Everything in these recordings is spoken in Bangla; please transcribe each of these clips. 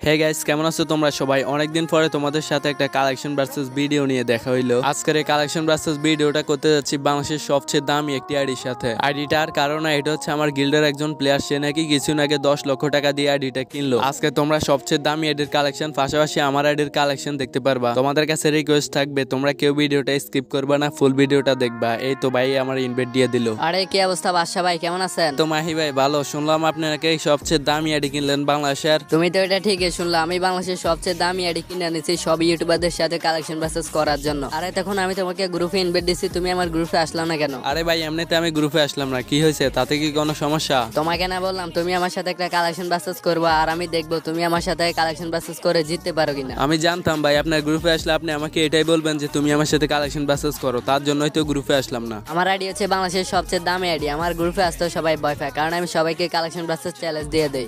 হে গাইস, কেমন আছো তোমরা সবাই? অনেকদিন পরে তোমাদের সাথে একটা কালেকশন ভার্সেস ভিডিও নিয়ে দেখা হইলো। আজকের এই কালেকশন ভার্সেস ভিডিওটা করতে যাচ্ছি বাংলাদেশের সবচেয়ে দামি একটি আইডির সাথে। আইডিটার কারণ এটা হচ্ছে আমার গিল্ডের একজন প্লেয়ার, সে নাকি কিছুদিন আগে 10 লক্ষ টাকা দিয়ে আইডিটা কিনলো। আজকে তোমরা সবচেয়ে দামি আইডির কালেকশন পাশাপাশি আমার আইডির কালেকশন দেখতে পারবা। তোমাদের কাছে রিকোয়েস্ট থাকবে তোমরা কেউ ভিডিওটা স্কিপ করবা না, ফুল ভিডিওটা দেখবা। এই তো ভাই আমার ইনভাইট দিয়ে দিল। আরে কি অবস্থা বাদশা ভাই, কেমন আছেন? তো মাহি ভাই ভালো, শুনলাম আপনি নাকি সবচেয়ে দামি আইডি কিনলেন বাংলাদেশের। তুমি তো এটা ঠিকই শুনলা, আমি বাংলাদেশের সবচেয়ে দামি আইডি কিনে নিয়েছি সব ইউটিউবারদের সাথে কালেকশন বাসেস করার জন্য। আরে তখন আমি তোমাকে গ্রুপে ইনভাইট দিছি, তুমি আমার গ্রুপে আসলাম না কেন? আরে ভাই এমনিতে আমি গ্রুপে আসলাম না, কি হয়েছে? তাতে কি কোনো সমস্যা? তোমাকে না বললাম তুমি আমার সাথে একটা কালেকশন বাসেস করবা, আর আমি দেখবো তুমি আমার সাথে কালেকশন বাসেস করে জিততে পারো কিনা। আমি জানতাম ভাই আপনার গ্রুপে আসলে আপনি আমাকে এটাই বলবেন যে তুমি আমার সাথে কালেকশন বাসেস করো, তার জন্যই তো গ্রুপে আসলাম না। আমার আইডি হচ্ছে বাংলাদেশের সবচেয়ে দামি আইডি, আমার গ্রুপে আসতেও সবাই ভয় পায়, কারণ আমি সবাইকে কালেকশন বাসেস চ্যালেঞ্জ দিয়ে দেই।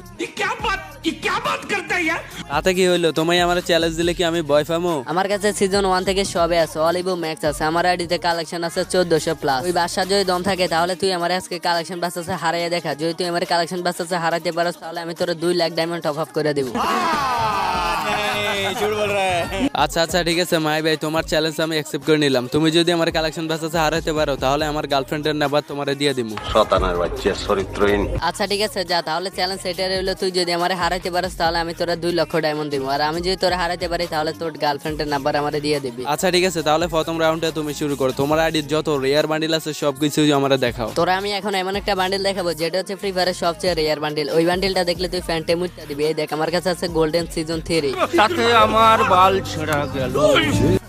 তাতে কি হইলো? তোমায় আমার চ্যালেঞ্জ দিলে কি আমি ভয় পাবো? আমার কাছে সিজন 1 থেকে সবে আছে, অলিভ ম্যাক্স আছে, আমার আইডিতে কালেকশন আছে 1400 প্লাস। ওই বাসা যদি দম থাকে তাহলে তুই আমার আজকে কালেকশন বাসেসে হারাইয়া দেখা। যদি তুই আমার কালেকশন বাসেসে হারাইতে পারস তাহলে আমি তোর 2 লাখ ডায়মন্ড টপ আপ করে দেব। আচ্ছা আচ্ছা ঠিক আছে মাই ভাই, তোমার চ্যালেঞ্জ আমি অ্যাকসেপ্ট করে নিলাম। তুমি যদি আমার কালেকশন বাসেসে হারাইতে পারো তাহলে আমার গার্লফ্রেন্ডের নাম্বার তোমারে দিয়ে দিমু। শতানার বাচ্চা চরিত্রহীন। আচ্ছা ঠিক আছে যা, তাহলে চ্যালেঞ্জ এটা রইলো, তুই যদি আমার হারাইতে পারস তাহলে আমি তোরা 2 লক্ষ ডায়মন্ড দিব, আর আমি যদি তোরা হারাইতে পারি তাহলে তোর গার্লফ্রেন্ডের নাম্বার আমারে দিয়ে দিবি। আচ্ছা ঠিক আছে, তাহলে প্রথম রাউন্ডে তুমি শুরু করো। তোমার আইডির যত রেয়ার বান্ডিল আছে সবকিছু আমারে দেখাও। তোরা আমি এখন এমন একটা বান্ডিল দেখাবো যেটা হচ্ছে ফ্রি ফায়ারের সবচেয়ে রেয়ার বান্ডিল। ওই বান্ডিলটা দেখলে তুই ফ্যান্টে মুটটা দিবি। এই দেখ আমার কাছে আছে গোল্ডেন সিজন 3। সাথে আমার বাল ছেঁড়া গেল।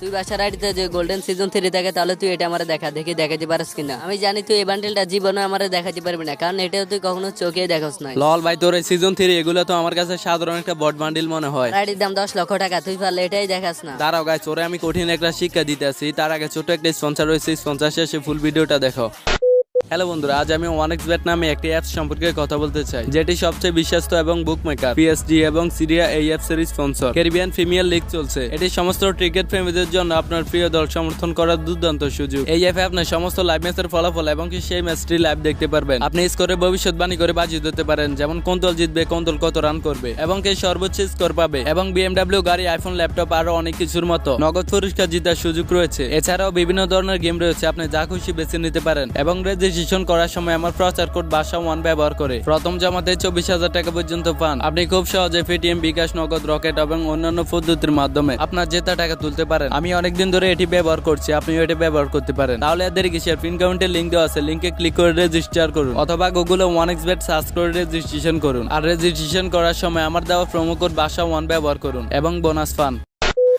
তুই বাসার আইডিতে যে গোল্ডেন সিজন 3 থাকে তাহলে তুই এটা আমারে দেখা, দেখি দেখাতে পারস কিনা। আমি জানি তুই এই বান্ডিলটা জীবনে আমারে দেখাতে পারবি না, কারণ এটাও তুই কখনো চোখে দেখোস নাই। লল ভাই, তোর এই সিজন 3 এগুলো তো আমার কাছে সাধারণ একটা বট বান্ডিল মনে হয়। আইডির দাম 10 লক্ষ টাকা, তুই পারলে এটাই দেখাস না। দাঁড়াও গাইস, ওরে আমি কঠিন একটা শিক্ষা দিতেছি। তার আগে ছোট একটা স্পন্সর রয়েছে, স্পন্সর শেষে ফুল ভিডিওটা দেখো। হ্যালো বন্ধুরা, আজ আমি 1xbet নামে একটি অ্যাপস সম্পর্কে কথা বলতে চাই, যেটি সবচেয়ে বিশ্বস্ত এবং বুকমেকার। পিএসজি এবং সিরিয়া এই অ্যাপসের স্পন্সর। ক্যারিবিয়ান প্রিমিয়ার লিগ চলছে। এটি সমস্ত ক্রিকেট প্রেমীদের জন্য আপনার প্রিয় দল সমর্থন করার দুর্দান্ত সুযোগ। এই অ্যাপে আপনি সমস্ত লাইভ ম্যাচের ফলাফল এবং কি সেই ম্যাচটি লাইভ দেখতে পারবেন। আপনি স্কোরে ভবিষ্যৎবাণী করে বাজি দিতে পারেন, যেমন কোন দল জিতবে, কোন দল কত রান করবে এবং কে সর্বোচ্চ স্কোর পাবে, এবং বিএমডব্লিউ গাড়ি, আইফোন, ল্যাপটপ আরো অনেক কিছুর মতো নগদ পুরস্কার জেতার সুযোগ রয়েছে। এছাড়াও বিভিন্ন ধরনের গেম রয়েছে, আপনি যা খুশি বেছে নিতে পারেন। এবং রেজিস্ট্রেশন করার সময় আমার প্রচার কোড বাসা1 ব্যবহার করে প্রথম জমাতে 24,000 টাকা পর্যন্ত পান। আপনি খুব সহজে পেটিএম, বিকাশ, নগদ, রকেট এবং অন্যান্য পদ্ধতির মাধ্যমে আপনার জেতা টাকা তুলতে পারেন। আমি অনেকদিন ধরে এটি ব্যবহার করছি, আপনিও এটি ব্যবহার করতে পারেন। তাহলে এদের কিসের? পিন কাউন্টের লিঙ্ক দেওয়া আছে, লিঙ্কে ক্লিক করে রেজিস্টার করুন, অথবা গুগলে 1xbet সার্চ করে রেজিস্ট্রেশন করুন। আর রেজিস্ট্রেশন করার সময় আমার দেওয়া প্রোমো কোড বাসা1 ব্যবহার করুন এবং বোনাস পান।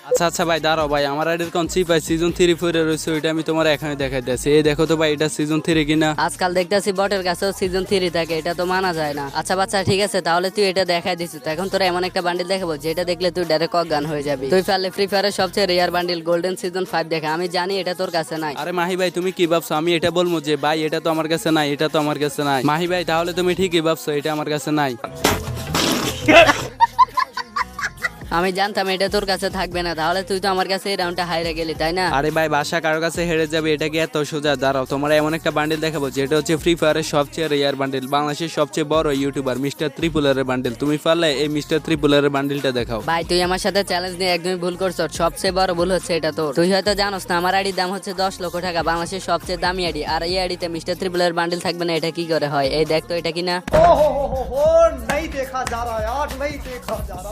আচ্ছা আচ্ছা ভাই দাঁড়াও ভাই, আমার আইডির কোন ভাই সিজন 3 ফিরে রয়েছে, ওইটা আমি তোমার এখানে দেখাইতেছি। এই দেখো তো ভাই, এটা সিজন 3 কিনা? আজকাল দেখতেছি বটের কাছেও সিজন 3 থাকে, এটা তো মানা যায় না। আচ্ছা বাচ্চা ঠিক আছে, তাহলে তুই এটা দেখাই দিছিস, এখন তোরা এমন একটা বান্ডিল দেখাবো যেটা দেখলে তুই ডাইরেক্ট অজ্ঞান হয়ে যাবি। তুই পারলে ফ্রি ফায়ারের সবচেয়ে রেয়ার বান্ডিল গোল্ডেন সিজন 5 দেখা। আমি জানি এটা তোর কাছে নাই। আরে মাহি ভাই, তুমি কি ভাবছো আমি এটা বলবো যে ভাই এটা তো আমার কাছে নাই, এটা তো আমার কাছে নাই? মাহি ভাই তাহলে তুমি ঠিকই ভাবছো, এটা আমার কাছে নাই। আমি জানতাম এটা তোর কাছে থাকবে না, তাহলে তুই তো আমার কাছে এই রাউন্ডটা হাইরে গেলি, তাই না? আরে ভাই, বাসা কারো কাছে হেরে যাবে এটা কি এত সোজা? দাঁড়াও, তোমার এমন একটা বান্ডিল দেখাবো যেটা হচ্ছে ফ্রি ফায়ারের সবচেয়ে রেয়ার বান্ডিল, বাংলাদেশের সবচেয়ে বড় ইউটিউবার মিস্টার ত্রিপুলারের বান্ডিল। তুমি পারলে এই মিস্টার ত্রিপুলারের বান্ডিলটা দেখাও। ভাই তুই আমার সাথে চ্যালেঞ্জ নিয়ে একদমই ভুল করছ, সবচেয়ে বড় ভুল হচ্ছে এটা তোর। তুই হয়তো জানোস না আমার আইডির দাম হচ্ছে 10 লক্ষ টাকা, বাংলাদেশের সবচেয়ে দামি আইডি, আর এই আইডিতে মিস্টার ত্রিপুলারের বান্ডিল থাকবে না, এটা কি করে হয়? এই দেখ তো এটা কিনা।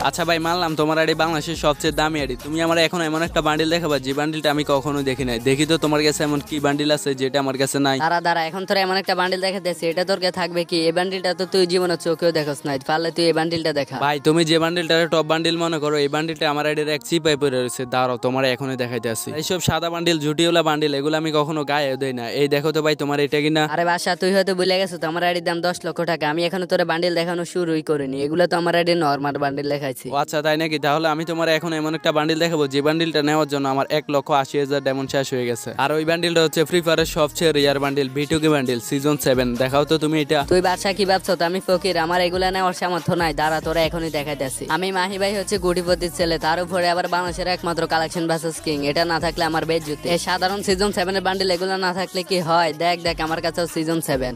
আচ্ছা ভাই মানলাম তোমার আইডি বাংলাদেশের সবচেয়ে দামি আইডি, তুমি আমার এখন এমন একটা বান্ডিল দেখাবা যে বান্ডিলটা আমি কখনো দেখি নাই। দেখি তো তোমার কাছে এমন কি বান্ডিল আছে যেটা আমার কাছে নাই? দাঁড়া এখন তোর এমন একটা বান্ডিল দেখাতেছি, এটা তোর কাছে থাকবে কি? এই বান্ডিলটা তো তুই জীবনে চোখেও দেখোস নাই, পারলে তুই এই বান্ডিলটা দেখা। ভাই তুমি যে বান্ডিলটা টপ বান্ডিল মনে করো, এই বান্ডিলটা আমার আইডির এক চিপাই পড়ে রয়েছে। দাঁড়াও তোমার এখনই দেখাইতে আসি। এইসব সাদা বান্ডিল, ঝুটিওয়ালা বান্ডিল, এগুলো আমি কখনো গায়ে দেই না। এই দেখো তো ভাই, তোমার এটা কিনা? আরে বাসা তুই হয়তো ভুলে গেছো তো, আমার আইডির দাম 10 লক্ষ টাকা। আমি এখনো তোর বান্ডিল দেখানো শুরুই করিনি, এগুলো তো আমার আইডির নরমাল বান্ডিল দেখাইছি। ও আচ্ছা তাই নাকি? নাকি, তাহলে আমি তোমার এখন এমন একটা বান্ডিল দেখাবো যে বান্ডিলটা নেওয়ার জন্য আমার 1,80,000 ডায়মন্ড শেষ হয়ে গেছে। আর ওই বান্ডিলটা হচ্ছে ফ্রি ফায়ারের সবচেয়ে রেয়ার বান্ডিল ভিটুকি বান্ডিল সিজন 7। দেখাও তো তুমি এটা। তুই বাদশা কি ভাবছো তো আমি ফকির, আমার এগুলা নেওয়ার সামর্থ্য নাই। দাঁড়া তোরা এখনই দেখাইতেছি। আমি মাহি ভাই হচ্ছে গুটিপতির ছেলে, তার উপরে আবার বাংলাদেশের একমাত্র কালেকশন ভার্সেস কিং। এটা না থাকলে আমার বেজ্জতি। এই সাধারণ সিজন 7 এর বান্ডিল এগুলো না থাকলে কি হয়? দেখ দেখ আমার কাছেও সিজন 7।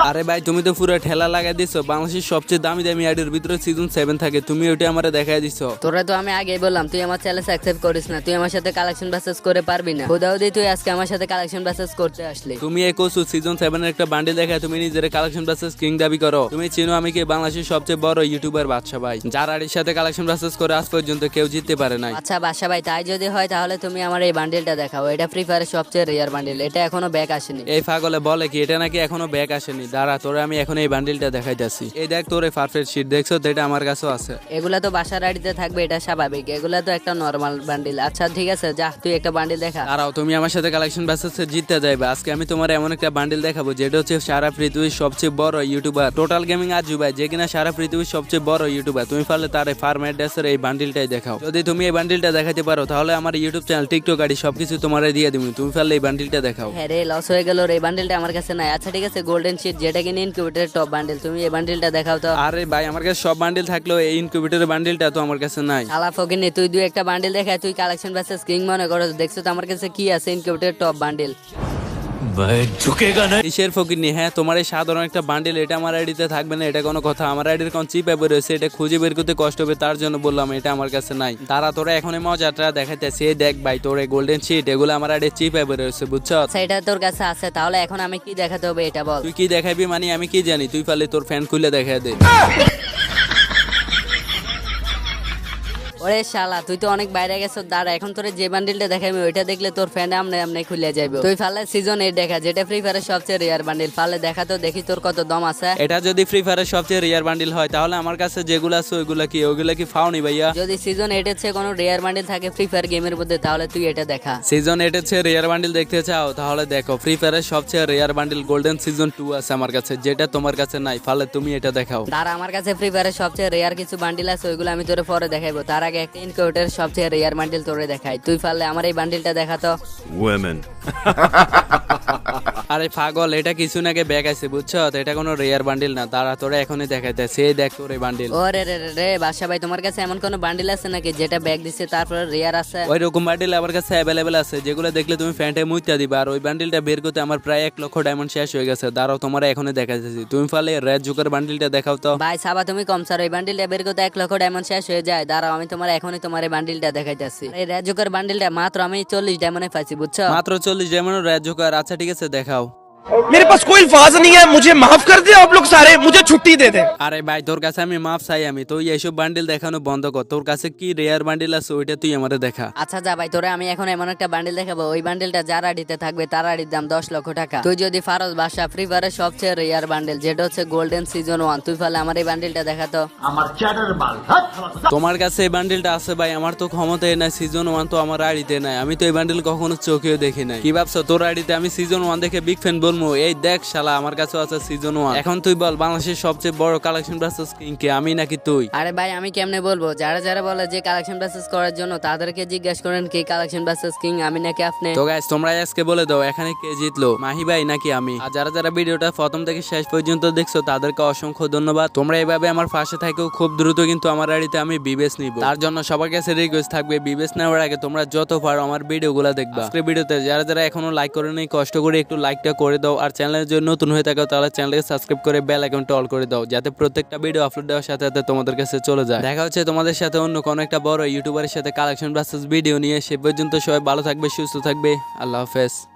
আরে ভাই তুমি তো পুরো ঠেলা লাগাই দিছো। বাংলাদেশের সবচেয়ে দামি দামি আইডির ভিতরে সিজন 7 থাকে, তুমি ওটা আমারে দেখাই দিছো। তোরা তো আমি আগেই বললাম তুই আমার চ্যালেঞ্জ অ্যাকসেপ্ট করিস না, তুই আমার সাথে কালেকশন ভার্সেস করে পারবি না। খুদাউদি তুই আজকে আমার সাথে কালেকশন ভার্সেস করতে আসলি। তুমি এই কোসু সিজন 7 এর একটা বান্ডিল দেখায় তুমি নিজের কালেকশন ভার্সেস কিং দাবি করো। তুমি চিনো আমি কি বাংলাদেশের সবচেয়ে বড় ইউটিউবার বাদশা ভাই, যার আইডির সাথে কালেকশন ভার্সেস করে আজ পর্যন্ত কেউ জিততে পারে নাই। আচ্ছা বাদশা ভাই তাই যদি হয় তাহলে তুমি আমার এই বান্ডিলটা দেখাও। এটা ফ্রি ফায়ারের সবচেয়ে রেয়ার বান্ডিল, এটা এখনো ব্যাক আসেনি। এই পাগলে বলে কি এটা নাকি এখনো ব্যাক আসেনি। দাঁড়া তোরে আমি এখন এই বান্ডিলটা দেখাইতাছি। এই দেখ তোর পারফেক্ট শীট দেখছো তো, এটা আমার কাছেও আছে। এগুলা তো বাসার আইডিতে থাকবে, এটা স্বাভাবিক। এগুলা তো একটা নরমাল বান্ডিল। আচ্ছা ঠিক আছে যা তুই একটা বান্ডিল দেখা। দাঁড়াও তুমি আমার সাথে কালেকশন ভার্সেসে জিততে যাইবে। আজকে আমি তোমার এমন একটা বান্ডিল দেখাবো যেটা হচ্ছে সারা পৃথিবীর সবচেয়ে বড় ইউটিউবার টোটাল গেমিং আজু ভাই, যে কিনা সারা পৃথিবীর সবচেয়ে বড় ইউটিউবার। তুমি পারলে তার এই ফার্ম অ্যাড্রেসের এই বান্ডিলটাই দেখাও। যদি তুমি এই বান্ডিলটা দেখাতে পারো তাহলে আমার ইউটিউব চ্যানেল টিকটক আইডি সবকিছু তোমারে দিয়ে দিবি। তুমি পারলে এই বান্ডিলটা দেখাও। হ্যাঁ রে লস হয়ে গেল রে, এই বান্ডিলটা আমার কাছে নাই। আচ্ছা ঠিক আছে গোল্ডেন শিট যেটা কিনে ইনকিউবেটরের টপ বান্ডিল, তুমি এই বান্ডিলটা দেখাও তো। আরে ভাই আমার কাছে সব বান্ডিল থাকলেও এই ইনকিউবেটরের বান্ডিলটা তো আমার কাছে নাই। আলা ফকিনি তুই দুই একটা বান্ডিল দেখায় তুই কালেকশন ভার্সেস কিং মনে করো। দেখছো তো আমার কাছে কি আছে, ইনকিউবেটরের টপ বান্ডিল। কিসের ফকিরনি? হ্যাঁ তোমার এই সাধারণ একটা বান্ডিল এটা আমার আইডিতে থাকবে না, এটা কোনো কথা? আমার আইডির কোন চিপ অ্যাপ রয়েছে, এটা খুঁজে বের করতে কষ্ট হবে, তার জন্য বললাম এটা আমার কাছে নাই। তারা তোরা এখন এই মজাটা দেখাইতেছে। দেখ ভাই তোর এই গোল্ডেন শিট এগুলো আমার আইডির চিপ অ্যাপ রয়েছে, বুঝছো? সেটা তোর কাছে আছে, তাহলে এখন আমি কি দেখাতে হবে এটা বল। তুই কি দেখাবি মানে আমি কি জানি? তুই পারলে তোর ফ্যান খুলে দেখা দে। ওরে শালা তুই তো অনেক বাইরে গেছো। দাঁড়া এখন তোর যে বান্ডিলটা দেখাবি ওইটা দেখলে তোর ফ্যান আমনে আমনে খুলে যাবে। তুই ফালে সিজন 8 দেখা, যেটা ফ্রি ফায়ারের সবচেয়ে রেয়ার বান্ডিল। ফালে দেখা তো দেখি তোর কত দম আছে। এটা যদি ফ্রি ফায়ারের সবচেয়ে রেয়ার বান্ডিল হয় তাহলে আমার কাছে যেগুলো আছে ওইগুলা কি ফাউনি ভাইয়া? যদি সিজন 8 এর চেয়ে কোনো রেয়ার বান্ডিল থাকে ফ্রি ফায়ার গেমের মধ্যে তাহলে তুই এটা দেখা। সিজন 8 এর চেয়ে রেয়ার বান্ডিল দেখতে চাও তাহলে দেখো ফ্রি ফায়ারের সবচেয়ে রেয়ার বান্ডিল গোল্ডেন সিজন 2 আছে আমার কাছে, যেটা তোমার কাছে নাই। ফালে তুমি এটা দেখাও। দাঁড়া আমার কাছে ফ্রি ফায়ারের সবচেয়ে রেয়ার কিছু বান্ডিল আছে, ওইগুলো আমি তোরে পরে দেখাইবো। তার আগে একটা ইনকিউবেটর সবচেয়ে রেয়ার বান্ডিল তোরে দেখাই। তুই পারলে আমার এই বান্ডিলটা দেখা তো। আরে পাগল এটা কিছু নাকি ব্যাগ আছে বুঝছো তো, এটা কোনো রেয়ার বান্ডিল না। তারা তোরা এখনই দেখাইতেছে। এই দেখ তোর এই বান্ডিল। ও রে রে রে রে বাদশা ভাই তোমার কাছে এমন কোন বান্ডিল আছে নাকি যেটা ব্যাগ দিছে তারপরে রেয়ার আছে? ওই রকম বান্ডিল আমার কাছে অ্যাভেলেবেল আছে, যেগুলো দেখলে তুমি ফ্যানটা মুইতা দিবা। আর ওই বান্ডিলটা বের করতে আমার প্রায় 1 লক্ষ ডায়মন্ড শেষ হয়ে গেছে। দাঁড়াও তোমার এখনই দেখাইতেছি। তুমি পারলে রেড জোকার বান্ডিলটা দেখাও তো। ভাই সাবা তুমি কম স্যার, এই বান্ডিলটা বের করতে 1 লক্ষ ডায়মন্ড শেষ হয়ে যায়। দাঁড়াও আমি তোমার এখনই তোমার এই বান্ডিলটা দেখাইতেছি। এই রেড জোকার বান্ডিলটা মাত্র আমি 40 ডায়মন্ডে পাইছি বুঝছো? মাত্র 40 ডায়মন্ড রেড জোকার? আচ্ছা ঠিক আছে দেখাও। मेरे पास कोई अल्फाज नहीं है, मुझे माफ कर दे आप लोग सारे, मुझे छुट्टी दे दे। আরে ভাই তোর কাছে আমি মাপ চাই। আমি তো এইসব বান্ডিল দেখানো বন্ধ কর। তোর কাছে কি রেয়ার বান্ডিল আছে ওইটা তুই আমারে দেখা। আচ্ছা যা ভাই তোরে আমি এখন এমন একটা বান্ডিল দেখাবো, ওই বান্ডিলটা যার আইডিতে থাকবে তার আইডির দাম 10 লক্ষ টাকা। তুই যদি ফারজ বাদশা ফ্রি ফায়ারের সবচেয়ে রেয়ার বান্ডিল যেটা হচ্ছে গোল্ডেন সিজন 1, তুই পারলে আমার এই বান্ডিলটা দেখা তো। তোমার কাছে এই বান্ডিলটা আছে ভাই? আমার তো ক্ষমতায় নাই। সিজন 1 তো আমার আইডিতে নাই। আমি তো এই বান্ডিল কখনো চোখেও দেখি নাই। কি ভাবছো তোর আইডিতে আমি সিজন 1 দেখে বিগ ফ্যান বলবো? এই দেখ শালা আমার কাছে আছে সিজন 1। এখন তুই বল বাংলাদেশের সবচেয়ে বড় কালেকশন ভার্সেস কিং কে, আমি নাকি তুই? আরে ভাই আমি কেমনে বলবো? যারা যারা বলে যে কালেকশন ভার্সেস করার জন্য তাদেরকে জিজ্ঞেস করেন কি কালেকশন ভার্সেস কিং, আমি নাকি আপনি? তো গাইস তোমরা আজকে বলে দাও এখানে কে জিতলো, মাহি ভাই নাকি আমি? আর যারা যারা ভিডিওটা প্রথম থেকে শেষ পর্যন্ত দেখছো তাদেরকে অসংখ্য ধন্যবাদ। তোমরা এইভাবে আমার পাশে থাকো। খুব দ্রুত কিন্তু আমার আইডিতে আমি বিবেস নিব। তার জন্য সবার কাছে রিকোয়েস্ট থাকবে বিবেস নেওয়ার আগে তোমরা যত পারো আমার ভিডিওগুলো দেখবা। আজকের ভিডিওতে যারা যারা এখনো লাইক করে নেই কষ্ট করে একটু লাইকটা করে দাও। আর চ্যানেলের জন্য নতুন হয়ে থাকো তাহলে চ্যানেলকে সাবস্ক্রাইব করে বেল আইকনটা অল করে দাও, যাতে প্রত্যেকটা ভিডিও আপলোড দেওয়ার সাথে সাথে তোমাদের কাছে চলে যায়। দেখা হচ্ছে তোমাদের সাথে অন্য কোনো একটা বড় ইউটিউবারের সাথে কালেকশন ভার্সেস ভিডিও নিয়ে। সে পর্যন্ত সবাই ভালো থাকবে, সুস্থ থাকবে। আল্লাহ হাফেজ।